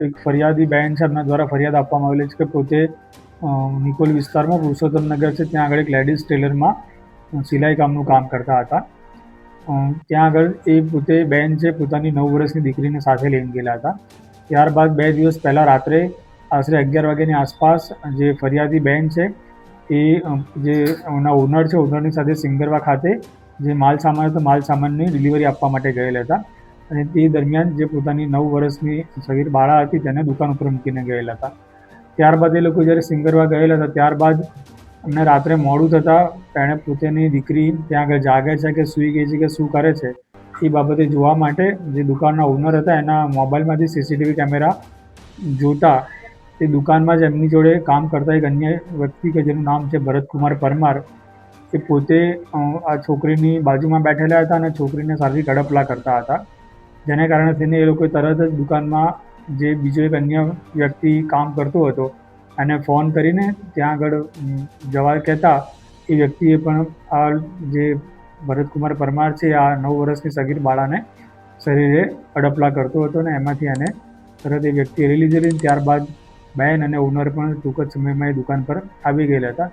એક ફરિયાદી બેન છે, એમના દ્વારા ફરિયાદ આપવામાં આવેલી છે કે પોતે નિકોલ વિસ્તારમાં પુરુષોત્તમનગર છે ત્યાં આગળ એક લેડીઝ ટેલરમાં સિલાઈ કામનું કામ કરતા હતા. ત્યાં આગળ એ પોતે બેન છે પોતાની 9 વર્ષની દીકરીને સાથે લઈને ગયેલા હતા. ત્યારબાદ 2 દિવસ પહેલાં રાત્રે આશરે 11 વાગ્યાની આસપાસ જે ફરિયાદી બેન છે એ જે એના ઓનર છે ઓનરની સાથે સિંગરવા ખાતે જે માલ સામાન હતો માલ સામાનની ડિલિવરી આપવા માટે ગયેલા હતા અને તે દરમિયાન જે પોતાની 9 વર્ષની સગીર બાળા હતી તેને દુકાન ઉપર મૂકીને ગયેલા હતા. ત્યારબાદ એ લોકો જ્યારે સિંગરવા ગયેલા હતા ત્યારબાદ એમને રાત્રે મોડું થતાં તેણે પોતાની દીકરી ત્યાં આગળ જાગે છે કે સૂઈ ગઈ છે કે શું કરે છે એ બાબતે જોવા માટે જે દુકાનના ઓનર હતા એના મોબાઈલમાંથી સીસીટીવી કેમેરા જોતા તે દુકાનમાં જ એમની જોડે કામ કરતા એક અન્ય વ્યક્તિ કે જેનું નામ છે ભરતકુમાર પરમાર એ પોતે આ છોકરીની બાજુમાં બેઠેલા હતા અને છોકરીને સારી તડપલા કરતા હતા, જેને કારણે થઈને એ લોકોએ તરત જ દુકાનમાં જે બીજો એક અન્ય વ્યક્તિ કામ કરતો હતો એને ફોન કરીને ત્યાં આગળ જવા કહેતા એ વ્યક્તિએ પણ આ જે ભરતકુમાર પરમાર છે આ 9 વર્ષની સગીર બાળાને શરીરે અડપલા કરતો હતો અને એમાંથી એને તરત એ વ્યક્તિ લઈ લીધેલી. ત્યારબાદ બેન અને ઓનર પણ ટૂંક જ સમયમાં એ દુકાન પર આવી ગયેલા હતા.